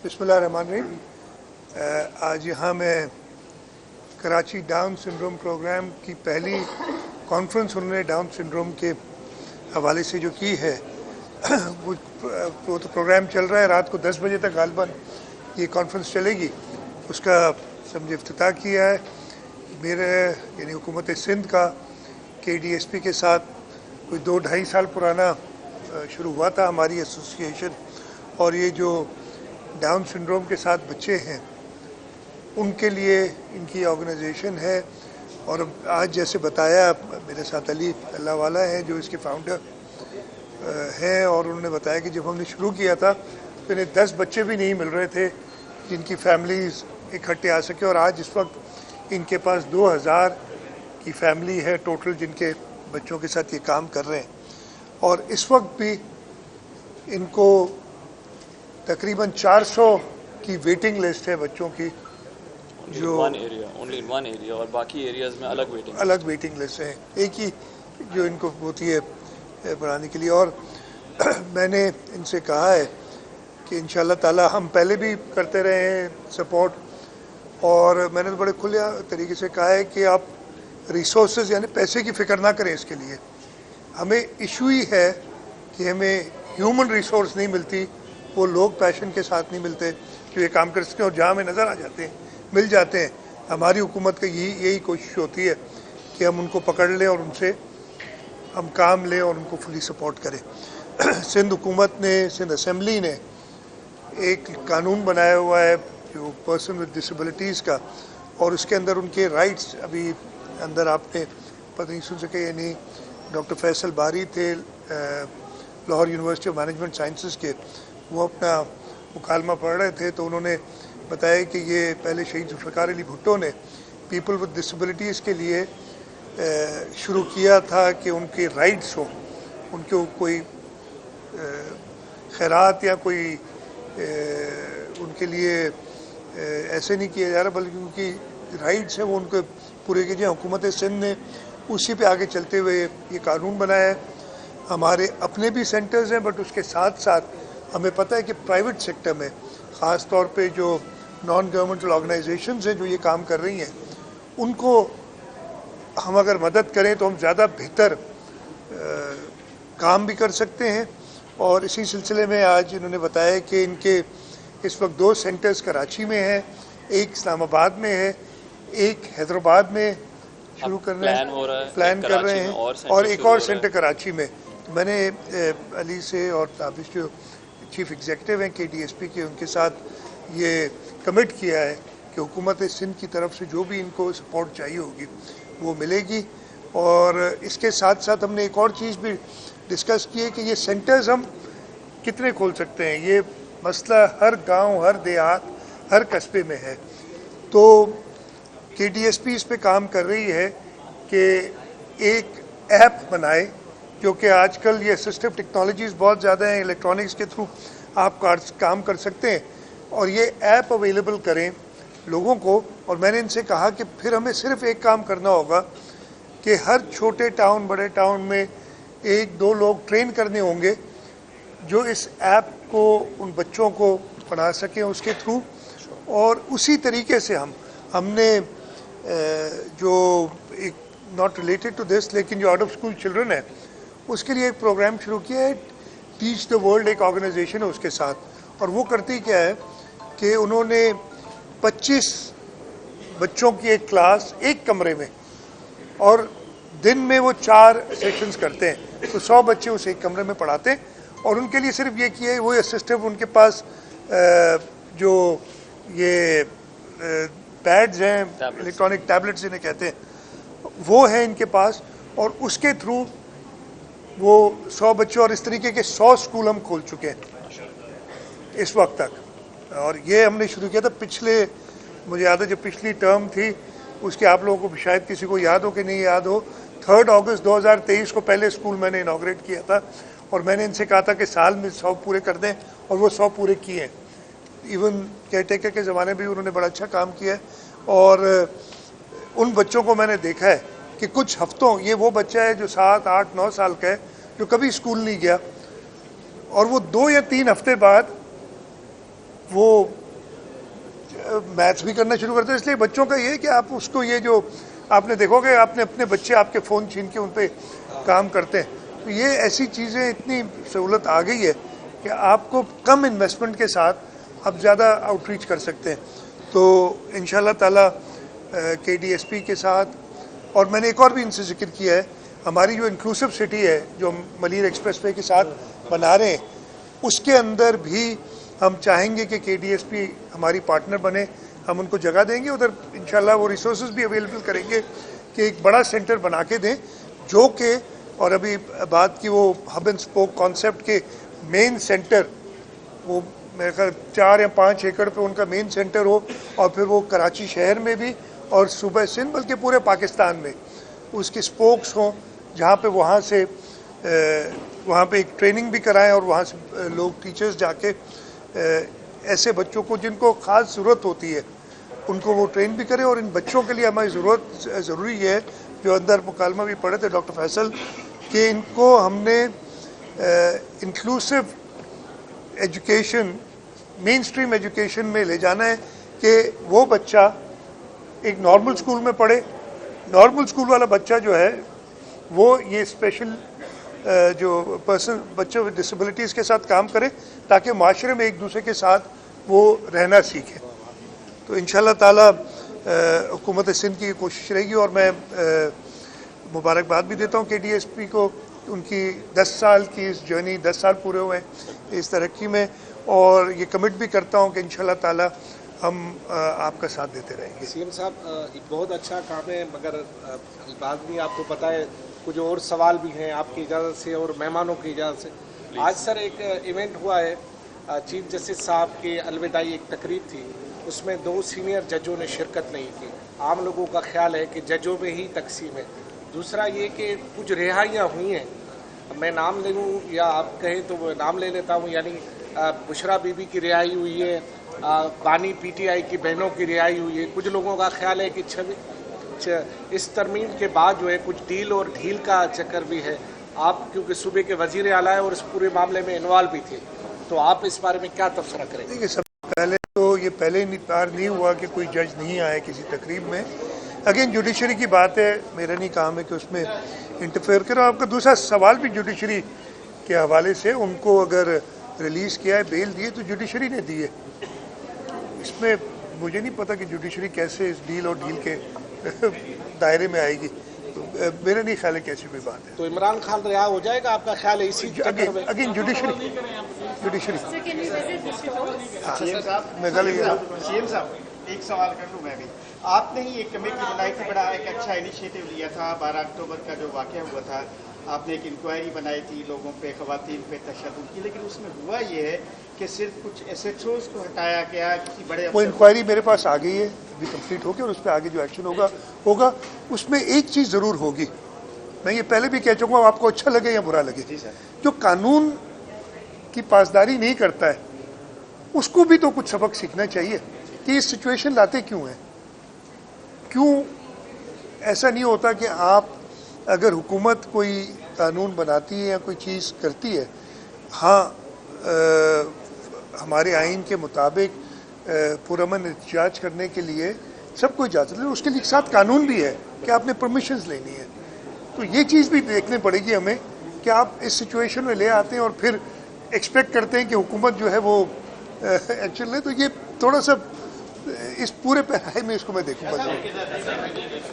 बिस्मिल्लाह रहमान रहीम। आज यहाँ मैं कराची डाउन सिंड्रोम प्रोग्राम की पहली कॉन्फ्रेंस उन्होंने डाउन सिंड्रोम के हवाले से जो की है वो तो प्रोग्राम चल रहा है, रात को 10 बजे तक गालबन ये कॉन्फ्रेंस चलेगी। उसका समझे इफ्तिताह किया है मेरे यानी हुकूमत सिंध का KDSP के साथ कोई 2-2.5 साल पुराना शुरू हुआ था हमारी एसोसिएशन। और ये जो डाउन सिंड्रोम के साथ बच्चे हैं उनके लिए इनकी ऑर्गेनाइजेशन है। और आज जैसे बताया मेरे साथ अली अल्लाह वाला है जो इसके फाउंडर हैं, और उन्होंने बताया कि जब हमने शुरू किया था तो इन्हें 10 बच्चे भी नहीं मिल रहे थे जिनकी फैमिलीज़ इकट्ठे आ सके, और आज इस वक्त इनके पास 2000 की फैमिली है टोटल जिनके बच्चों के साथ ये काम कर रहे हैं। और इस वक्त भी इनको तकरीबन 400 की वेटिंग लिस्ट है बच्चों की, जो ओनली इन वन एरिया और बाकी एरियाज में अलग वेटिंग लिस्ट है, एक ही जो इनको होती है बढ़ाने के लिए। और मैंने इनसे कहा है कि इंशाल्लाह ताला हम पहले भी करते रहे हैं सपोर्ट, और मैंने तो बड़े खुले तरीके से कहा है कि आप रिसोर्सेज यानी पैसे की फ़िक्र ना करें इसके लिए। हमें इशू ही है कि हमें ह्यूमन रिसोर्स नहीं मिलती, वो लोग पैशन के साथ नहीं मिलते जो ये काम कर सकते हैं, और जहाँ हमें नज़र आ जाते हैं मिल जाते हैं। हमारी हुकूमत का यही कोशिश होती है कि हम उनको पकड़ लें और उनसे हम काम लें और उनको फुली सपोर्ट करें। सिंध हुकूमत ने, सिंध असेंबली ने एक कानून बनाया हुआ है जो पर्सन विद डिसेबिलिटीज़ का, और उसके अंदर उनके राइट्स अभी अंदर आपने पता नहीं सुन सके यानी डॉक्टर फैसल बारी थे Lahore university of management sciences के, वो अपना मुकालमा पढ़ रहे थे तो उन्होंने बताया कि ये पहले शहीद जुल्फ़िकार अली भुट्टो ने पीपल विद डिसेबिलिटीज़ के लिए शुरू किया था कि उनके राइट्स हों, उनको कोई खैरात या कोई उनके लिए ऐसे नहीं किया जा रहा, बल्कि उनकी राइट्स हैं वो उनको पूरे कीजिए। हुकूमत सिंध ने उसी पे आगे चलते हुए ये कानून बनाया है। हमारे अपने भी सेंटर्स हैं, बट उसके साथ साथ हमें पता है कि प्राइवेट सेक्टर में ख़ास तौर पे जो नॉन गवर्नमेंटल ऑर्गेनाइजेशंस हैं जो ये काम कर रही हैं, उनको हम अगर मदद करें तो हम ज़्यादा बेहतर काम भी कर सकते हैं। और इसी सिलसिले में आज इन्होंने बताया कि इनके इस वक्त 2 सेंटर्स कराची में हैं, एक इस्लामाबाद में है, एक हैदराबाद में शुरू करना है, प्लान कर रहे हैं, और एक और सेंटर कराची में। तो मैंने अली से और ताबिश जो चीफ एग्जीक्यूटिव हैं KDSP के, उनके साथ ये कमिट किया है कि हुकूमत सिंध की तरफ से जो भी इनको सपोर्ट चाहिए होगी वो मिलेगी। और इसके साथ साथ हमने एक और चीज़ भी डिस्कस की है कि ये सेंटर्स हम कितने खोल सकते हैं। ये मसला हर गांव, हर देहात, हर कस्बे में है। तो KDSP इस पे काम कर रही है कि एक ऐप बनाए, क्योंकि आजकल ये असिस्टिव टेक्नोलॉजीज़ बहुत ज़्यादा हैं, इलेक्ट्रॉनिक्स के थ्रू आप काम कर सकते हैं, और ये ऐप अवेलेबल करें लोगों को। और मैंने इनसे कहा कि फिर हमें सिर्फ एक काम करना होगा कि हर छोटे टाउन, बड़े टाउन में 1-2 लोग ट्रेन करने होंगे जो इस ऐप को उन बच्चों को पढ़ा सकें उसके थ्रू। और उसी तरीके से हमने जो एक नॉट रिलेटेड टू दिस लेकिन जो आउट ऑफ स्कूल चिल्ड्रन है उसके लिए एक प्रोग्राम शुरू किया है, टीच द वर्ल्ड एक ऑर्गेनाइजेशन है उसके साथ। और वो करती क्या है कि उन्होंने 25 बच्चों की एक क्लास एक कमरे में, और दिन में वो 4 सेशंस करते हैं, तो 100 बच्चे उस एक कमरे में पढ़ाते हैं। और उनके लिए सिर्फ ये किया है, वो असिस्टिव उनके पास जो ये पैड्स हैं, इलेक्ट्रॉनिक टैबलेट्स जिन्हें कहते हैं, वो है इनके पास, और उसके थ्रू वो 100 बच्चों, और इस तरीके के 100 स्कूल हम खोल चुके हैं इस वक्त तक। और ये हमने शुरू किया था पिछले, मुझे याद है जब पिछली टर्म थी उसके, आप लोगों को शायद किसी को याद हो कि नहीं याद हो, 3 अगस्त 2023 को पहले स्कूल मैंने इनाग्रेट किया था, और मैंने इनसे कहा था कि साल में 100 पूरे कर दें, और वो 100 पूरे किए हैं। इवन केयरटेकर के ज़माने में भी उन्होंने बड़ा अच्छा काम किया है। और उन बच्चों को मैंने देखा है कि कुछ हफ्तों, ये वो बच्चा है जो 7, 8, 9 साल का है जो कभी स्कूल नहीं गया, और वो 2 या 3 हफ्ते बाद وہ میتھس بھی کرنا شروع کرتے ہیں. اس لیے بچوں کا یہ ہے کہ آپ اس کو, یہ جو آپ نے دیکھو گے آپ نے اپنے بچے آپ کے فون چھین کے ان پہ کام کرتے ہیں, تو یہ ایسی چیزیں اتنی سہولت آ گئی ہے کہ آپ کو کم انویسٹمنٹ کے ساتھ آپ زیادہ آؤٹ ریچ کر سکتے ہیں. تو انشاءاللہ تعالیٰ کے ڈی ایس پی کے ساتھ, اور میں نے ایک اور بھی ان سے ذکر کیا ہے, ہماری جو انکلوسیو سٹی ہے جو ہم ملیر ایکسپریس وے کے ساتھ بنا رہے ہیں, اس کے اندر بھی ہم چاہیں گے کہ کے ڈی ایس پی ہماری پارٹنر بنے. ہم ان کو جگہ دیں گے ادھر, انشاءاللہ وہ ریسورسز بھی اویلیبل کریں گے کہ ایک بڑا سینٹر بنا کے دیں, جو کہ, اور ابھی بات کی وہ ہب اینڈ اسپوک کانسیپٹ کے مین سینٹر, وہ میرے خیال 4 یا 5 ایکڑ پہ ان کا مین سینٹر ہو, اور پھر وہ کراچی شہر میں بھی اور صوبہ سندھ بلکہ پورے پاکستان میں اس کے اسپوکس ہوں, جہاں پہ وہاں پہ ایک ٹریننگ بھی کرائیں, اور وہاں سے لوگ ٹیچرز جا کے ایسے بچوں کو جن کو خاص ضرورت ہوتی ہے ان کو وہ ٹرین بھی کریں. اور ان بچوں کے لیے ہماری ضروری یہ ہے, جو اندر مکالمہ بھی پڑھے تھے ڈاکٹر فیصل, کہ ان کو ہم نے انکلوسیو ایجوکیشن, مین اسٹریم ایجوکیشن میں لے جانا ہے, کہ وہ بچہ ایک نارمل اسکول میں پڑھے. نارمل اسکول والا بچہ جو ہے وہ یہ اسپیشل جو بچوں ود ڈسیبلٹیز کے ساتھ کام کرے, تاکہ معاشرے میں ایک دوسرے کے ساتھ وہ رہنا سیکھے. تو انشاءاللہ تعالیٰ حکومت سندھ کی کوشش رہے گی, اور میں مبارکباد بھی دیتا ہوں کے ڈی ایس پی کو, ان کی 10 سال کی اس جرنی, 10 سال پورے ہوئے ہیں اس ترقی میں, اور یہ کمٹ بھی کرتا ہوں کہ انشاءاللہ تعالیٰ ہم آپ کا ساتھ دیتے رہیں گے. سی ایم صاحب, ایک بہت اچھا کام ہے, مگر بعد میں آپ کو پتہ ہے کچھ اور سوال بھی ہیں آپ کی اجازت سے اور مہمانوں کی اجازت سے. آج سر ایک ایونٹ ہوا ہے, چیف جسٹس صاحب کی الوداعی ایک تقریب تھی, اس میں 2 سینئر ججوں نے شرکت نہیں کی. عام لوگوں کا خیال ہے کہ ججوں میں ہی تقسیم ہے. دوسرا یہ کہ کچھ رہائیاں ہوئی ہیں, میں نام لے لوں یا آپ کہیں تو وہ نام لے لیتا ہوں, یعنی بشرا بی بی کی رہائی ہوئی ہے, بانی پی ٹی آئی کی بہنوں کی رہائی ہوئی ہے. کچھ لوگوں کا خیال ہے کہ اس ترمیم کے بعد جو ہے کچھ ڈیل اور ڈھیل کا چکر بھی ہے. آپ کیونکہ صوبے کے وزیر اعلیٰ ہیں اور اس پورے معاملے میں انوالو بھی تھے, تو آپ اس بارے میں کیا تبصرہ کریں گے؟ دیکھیے, سب پہلے تو یہ پہلے بار نہیں ہوا کہ کوئی جج نہیں آئے کسی تقریب میں. اگین جوڈیشری کی بات ہے, میرا نہیں کام ہے کہ اس میں انٹرفیئر کرو. آپ کا دوسرا سوال بھی جوڈیشری کے حوالے سے, ان کو اگر ریلیز کیا ہے, بیل دیے, تو جوڈیشری نے دی ہے. اس میں مجھے نہیں پتا کہ جوڈیشری کیسے اس ڈیل اور ڈیل کے دائرے میں آئے گی, میرا نہیں خیال ہے کہ ایسی کوئی بات ہے. تو عمران خان رہا ہو جائے گا, آپ کا خیال ہے اسی اگین جوڈیشری سی ایم صاحب ایک سوال کر لوں میں بھی. آپ نے ہی ایک کمیٹی بنائی تھی, بڑا ایک اچھا انیشیٹو لیا تھا. 12 اکتوبر کا جو واقعہ ہوا تھا, آپ نے ایک انکوائری بنائی تھی لوگوں پہ, خواتین پہ تشدد کی, لیکن اس میں ہوا یہ ہے کہ صرف کچھ ایس ایچ اوز کو ہٹایا گیا. کسی بڑے وہ انکوائری میرے پاس آ گئی ہے, ابھی کمپلیٹ ہو گئی, اور اس پہ آگے جو ایکشن ہوگا اس میں ایک چیز ضرور ہوگی. میں یہ پہلے بھی کہہ چکا ہوں, آپ کو اچھا لگے یا برا لگے, جو قانون کی پاسداری نہیں کرتا ہے اس کو بھی تو کچھ سبق سیکھنا چاہیے کہ یہ سچویشن لاتے کیوں ہیں. کیوں ایسا نہیں ہوتا کہ آپ اگر حکومت کوئی قانون بناتی ہے یا کوئی چیز کرتی ہے, ہاں ہمارے آئین کے مطابق پرامن احتجاج کرنے کے لیے سب کو اجازت ہے, اس کے لیے ساتھ قانون بھی ہے کہ آپ نے پرمیشنز لینی ہے. تو یہ چیز بھی دیکھنی پڑے گی ہمیں کہ آپ اس سچویشن میں لے آتے ہیں اور پھر ایکسپیکٹ کرتے ہیں کہ حکومت جو ہے وہ ایکشن لے. تو یہ تھوڑا سا اس پورے پیراہے میں اس کو میں دیکھوں گا.